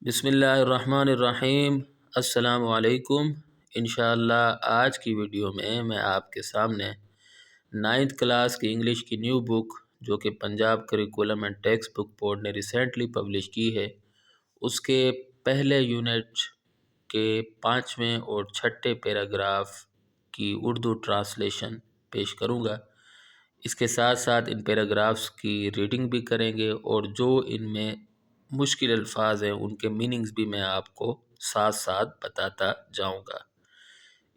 بسم اللہ الرحمن الرحیم۔ السلام علیکم۔ انشاءاللہ آج کی ویڈیو میں آپ کے سامنے 9th کلاس کی انگلش کی نیو بک جو کہ Punjab curriculum and text book board نے ریسنٹلی پبلش کی ہے، اس کے پہلے یونٹ کے 5ویں اور 6ٹھے پیراگراف کی اردو ٹرانسلیشن پیش کروں گا۔ اس کے ساتھ ساتھ ان پیراگرافز کی ریڈنگ بھی کریں گے اور جو ان میں مشکل الفاظ ہیں ان کے میننگز بھی میں آپ کو ساتھ ساتھ بتاتا جاؤں گا۔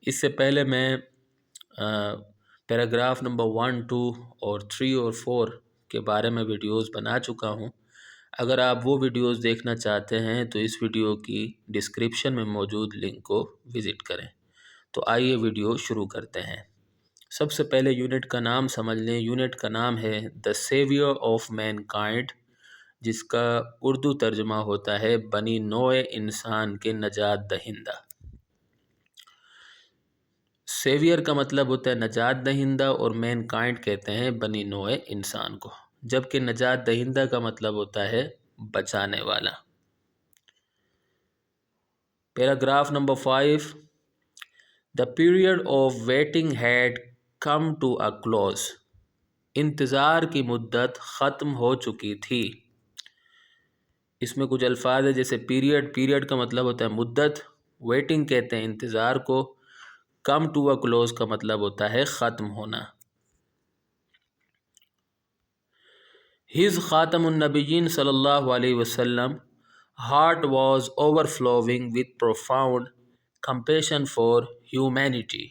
اس سے پہلے میں پیراگراف نمبر 1، 2 اور 3 اور 4 کے بارے میں ویڈیوز بنا چکا ہوں۔ اگر آپ وہ ویڈیوز دیکھنا چاہتے ہیں تو اس ویڈیو کی ڈسکرپشن میں موجود لنک کو وزٹ کریں۔ تو آئیے ویڈیو شروع کرتے ہیں۔ سب سے پہلے یونٹ کا نام سمجھ لیں۔ یونٹ کا نام ہے The Savior of Mankind، جس کا اردو ترجمہ ہوتا ہے بنی نوع انسان کے نجات دہندہ۔ سیویئر کا مطلب ہوتا ہے نجات دہندہ اور مین کائنڈ کہتے ہیں بنی نوع انسان کو، جبکہ نجات دہندہ کا مطلب ہوتا ہے بچانے والا۔ Paragraph number 5، The period of waiting had come to a close، انتظار کی مدت ختم ہو چکی تھی۔ اس میں کچھ الفاظ ہے جیسے پیریڈ کا مطلب ہوتا ہے مدت، ویٹنگ کہتے ہیں انتظار کو، کم ٹو اے کلوز کا مطلب ہوتا ہے ختم ہونا۔ ہز خاتم النبیین صلی اللہ علیہ وسلم heart was over flowing with profound compassion for humanity۔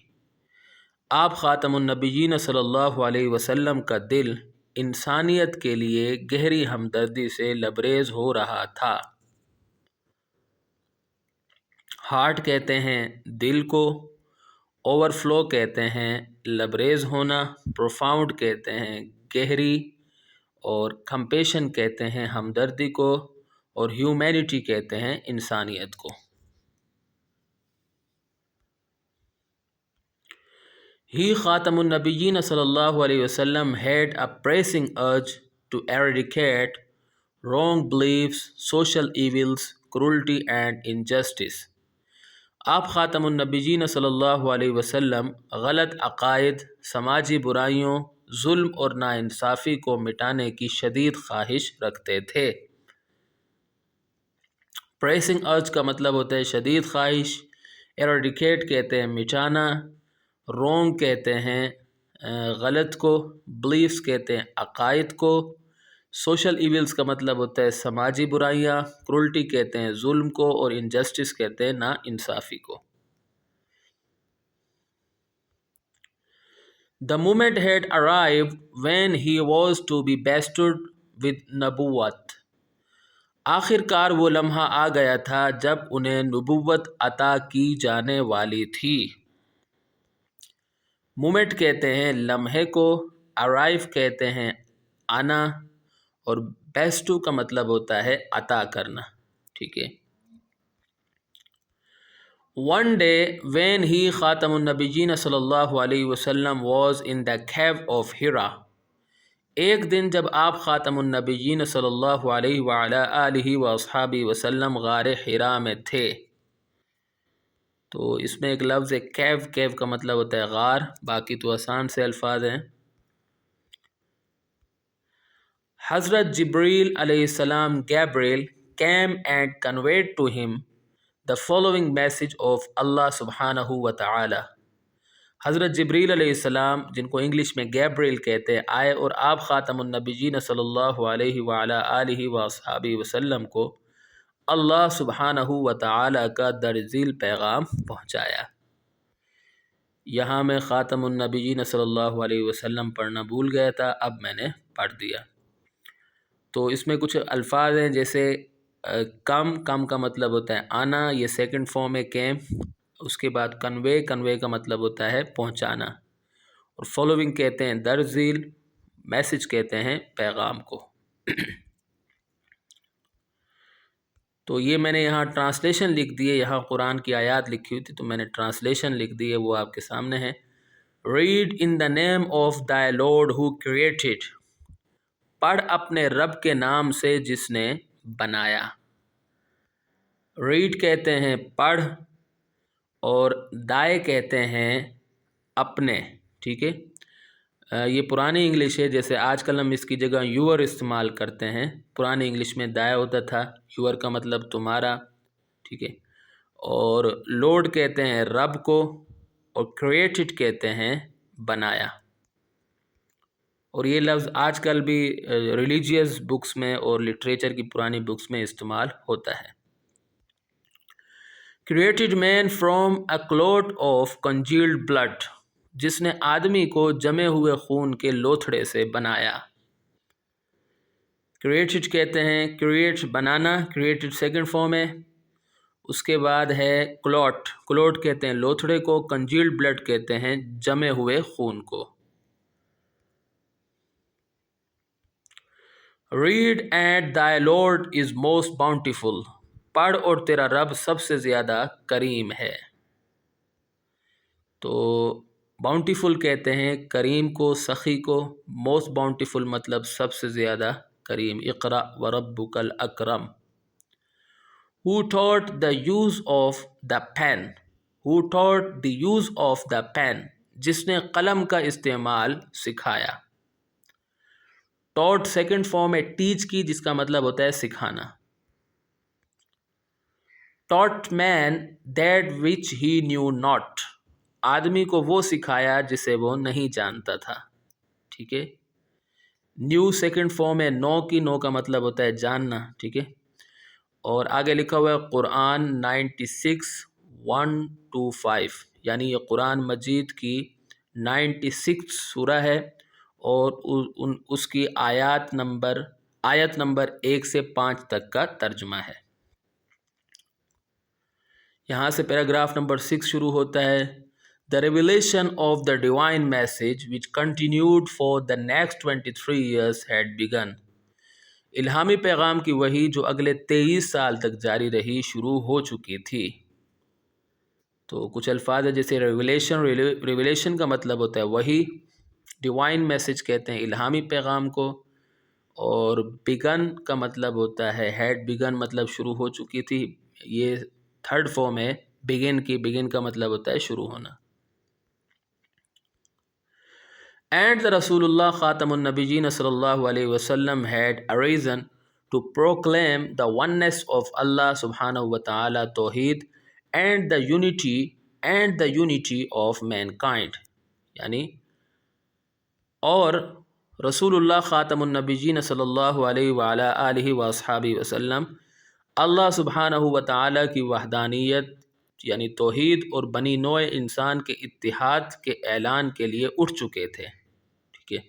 آپ خاتم النبیین صلی اللہ علیہ وسلم کا دل انسانیت کے لیے گہری ہمدردی سے لبریز ہو رہا تھا۔ ہارٹ کہتے ہیں دل کو، اوور فلو کہتے ہیں لبریز ہونا، پروفاؤنڈ کہتے ہیں گہری، اور کمپیشن کہتے ہیں ہمدردی کو، اور ہیومینٹی کہتے ہیں انسانیت کو۔ ہی خاتم النبیین صلی اللہ علیہ وسلم had a pressing urge to eradicate wrong beliefs, social evils, cruelty and injustice۔ آپ خاتم النبیین صلی اللہ علیہ وسلم غلط عقائد، سماجی برائیوں، ظلم اور ناانصافی کو مٹانے کی شدید خواہش رکھتے تھے۔ پریسنگ ارج کا مطلب ہوتا ہے شدید خواہش، ایراڈیکیٹ کہتے ہیں مٹانا، رونگ کہتے ہیں غلط کو، بلیفز کہتے ہیں عقائد کو، سوشل ایولز کا مطلب ہوتا ہے سماجی برائیاں، کرولٹی کہتے ہیں ظلم کو، اور انجسٹس کہتے ہیں نا انصافی کو۔ The moment had arrived when he was to be bestowed with نبوت۔ آخر کار وہ لمحہ آ گیا تھا جب انہیں نبوت عطا کی جانے والی تھی۔ مومنٹ کہتے ہیں لمحے کو، arrive کہتے ہیں آنا، اور بیسٹو کا مطلب ہوتا ہے عطا کرنا۔ ٹھیک ہے۔ One day when he خاتم النبیین صلی اللہ علیہ وسلم was in the cave of Hira، ایک دن جب آپ خاتم النبیین صلی اللہ علیہ وعلا آلہ واصحابہ وسلم غار حرا میں تھے۔ تو اس میں ایک لفظ ہے کیو کا مطلب ہوتا ہے غار، باقی تو آسان سے الفاظ ہیں۔ حضرت جبریل علیہ السلام Gabriel came and conveyed to him the following message of Allah سبحانہ و تعالی۔ حضرت جبریل علیہ السلام، جن کو انگلش میں گیبریل کہتے ہیں، آئے اور آپ خاتم النبیین صلی اللہ علیہ وعلا آلہ واصحابہ وسلم کو اللہ سبحانہ و تعالی کا درج ذیل پیغام پہنچایا۔ یہاں میں خاتم النبیین صلی اللہ علیہ وسلم پڑھنا بھول گیا تھا، اب میں نے پڑھ دیا۔ تو اس میں کچھ الفاظ ہیں جیسے کم کا مطلب ہوتا ہے آنا، یہ سیکنڈ فارم ہے کیم۔ اس کے بعد کنوے کا مطلب ہوتا ہے پہنچانا، اور فالوونگ کہتے ہیں درج ذیل، میسج کہتے ہیں پیغام کو۔ تو یہ میں نے یہاں ٹرانسلیشن لکھ دی ہے، یہاں قرآن کی آیات لکھی ہوئی تھی تو میں نے ٹرانسلیشن لکھ دی ہے، وہ آپ کے سامنے ہے۔ Read in the name of thy lord who created، پڑھ اپنے رب کے نام سے جس نے بنایا۔ ریڈ کہتے ہیں پڑھ، اور دائے کہتے ہیں اپنے، ٹھیک ہے۔ یہ پرانی انگلش ہے، جیسے آج کل ہم اس کی جگہ یور استعمال کرتے ہیں۔ پرانی انگلش میں دائے ہوتا تھا، یور کا مطلب تمہارا، ٹھیک ہے۔ اور لورڈ کہتے ہیں رب کو، اور کریٹڈ کہتے ہیں بنایا۔ اور یہ لفظ آج کل بھی ریلیجیس بکس میں اور لٹریچر کی پرانی بکس میں استعمال ہوتا ہے۔ Created man from a clot of congealed blood, جس نے آدمی کو جمے ہوئے خون کے لوتھڑے سے بنایا۔ کریٹڈ کہتے ہیں کریٹ بنانا، کریٹڈ سیکنڈ فارم ہے۔ اس کے بعد ہے کلوٹ، کلوٹ کہتے ہیں لوتھڑے کو، کنجیلڈ بلڈ کہتے ہیں جمے ہوئے خون کو۔ Read and thy Lord is most bountiful، پڑھ اور تیرا رب سب سے زیادہ کریم ہے۔ تو باؤنٹیفل کہتے ہیں کریم کو، سخی کو، موسٹ باؤنٹیفل مطلب سب سے زیادہ کریم۔ اقرأ وربک الاکرم۔ Who taught the use of the pen، Who taught the use of the pen، جس نے قلم کا استعمال سکھایا۔ ٹاٹ سیکنڈ فارم ہے ٹیچ کی، جس کا مطلب ہوتا ہے سکھانا۔ Taught man that which he knew not, آدمی کو وہ سکھایا جسے وہ نہیں جانتا تھا، ٹھیک ہے۔ نیو سیکنڈ فارم ہے نو کی، نو کا مطلب ہوتا ہے جاننا، ٹھیک ہے۔ اور آگے لکھا ہوا ہے قرآن 96:1-5، یعنی یہ قرآن مجید کی 96 سورہ ہے، اور اس کی آیت نمبر 1 سے 5 تک کا ترجمہ ہے۔ یہاں سے پیراگراف نمبر 6 شروع ہوتا ہے۔ The revelation of the divine message which continued for the next 23 years had begun، الہامی پیغام کی وحی جو اگلے 23 سال تک جاری رہی شروع ہو چکی تھی۔ تو کچھ الفاظ ہے جیسے ریویلیشن کا مطلب ہوتا ہے وحی، ڈیوائن میسج کہتے ہیں الہامی پیغام کو، اور بگن کا مطلب ہوتا ہے ہیڈ بگن مطلب شروع ہو چکی تھی۔ یہ تھرڈ فارم ہے بگن کی، بگن کا مطلب ہوتا ہے شروع ہونا۔ اینڈ the رسول اللہ خاتم النبیین صلی اللہ علیہ وسلم had arisen to proclaim the oneness of Allah subhanahu wa ta'ala توحید and the unity of mankind، یعنی اور رسول اللہ خاتم النبیین صلی اللہ علیہ وعلا آلہ واصحابہ وسلم اللہ سبحانہ و تعالیٰ کی وحدانیت یعنی توحید اور بنی نوع انسان کے اتحاد کے اعلان کے لیے اٹھ چکے تھے، ٹھیک ہے۔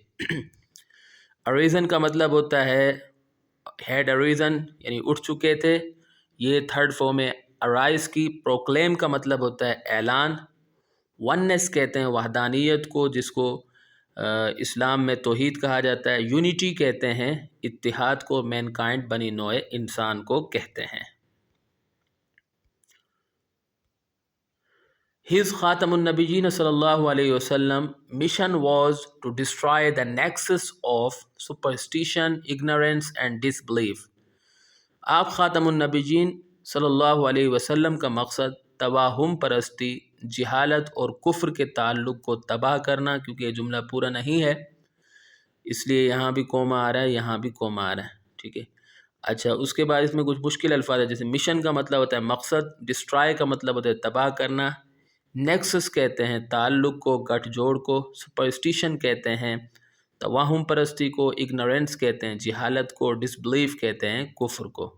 اریزن کا مطلب ہوتا ہے ہیڈ اریزن یعنی اٹھ چکے تھے، یہ تھرڈ فارم ہے ارائز کی۔ پروکلیم کا مطلب ہوتا ہے اعلان۔ وننس کہتے ہیں وحدانیت کو، جس کو اسلام میں توحید کہا جاتا ہے۔ یونیٹی کہتے ہیں اتحاد کو، مین کائنڈ بنی نوع انسان کو کہتے ہیں۔ His خاتم النبیین صلی اللہ علیہ وسلم mission was to destroy the nexus of superstition, ignorance and disbelief۔ آپ خاتم النبیین صلی اللہ علیہ وسلم کا مقصد توہم پرستی، جہالت اور کفر کے تعلق کو تباہ کرنا، کیونکہ یہ جملہ پورا نہیں ہے اس لیے یہاں بھی کوما آ رہا ہے، یہاں بھی کوما آ رہا ہے، ٹھیک ہے۔ اچھا، اس کے بعد اس میں کچھ مشکل الفاظ ہے، جیسے مشن کا مطلب ہوتا ہے مقصد، ڈسٹرائے کا مطلب ہوتا ہے تباہ کرنا، نیکسس کہتے ہیں تعلق کو، گٹھ جوڑ کو، سپرسٹیشن کہتے ہیں توہم پرستی کو، اگنورینس کہتے ہیں جہالت کو، ڈسبلیف کہتے ہیں کفر کو۔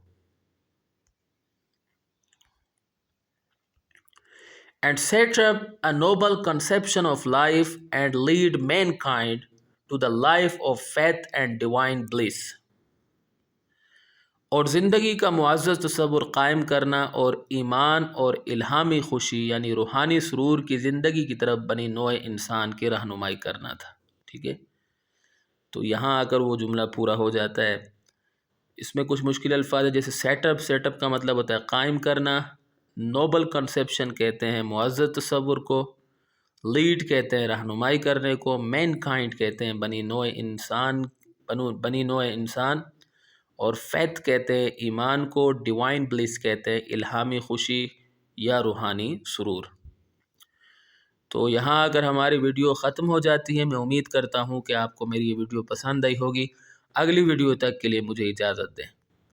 And set up a noble conception of life and lead mankind to the life of faith and divine bliss۔ اور زندگی کا معزز تصور قائم کرنا اور ایمان اور الہامی خوشی یعنی روحانی سرور کی زندگی کی طرف بنی نوع انسان کی رہنمائی کرنا تھا، ٹھیک ہے۔ تو یہاں آ کر وہ جملہ پورا ہو جاتا ہے۔ اس میں کچھ مشکل الفاظ ہے، جیسے سیٹ اپ کا مطلب ہوتا ہے قائم کرنا، نوبل کنسیپشن کہتے ہیں معزز تصور کو، لیڈ کہتے ہیں رہنمائی کرنے کو، مین کائنڈ کہتے ہیں بنی نوع انسان، اور فیتھ کہتے ہیں ایمان کو، ڈیوائن بلیس کہتے ہیں الہامی خوشی یا روحانی سرور۔ تو یہاں اگر ہماری ویڈیو ختم ہو جاتی ہے، میں امید کرتا ہوں کہ آپ کو میری یہ ویڈیو پسند آئی ہوگی۔ اگلی ویڈیو تک کے لیے مجھے اجازت دیں۔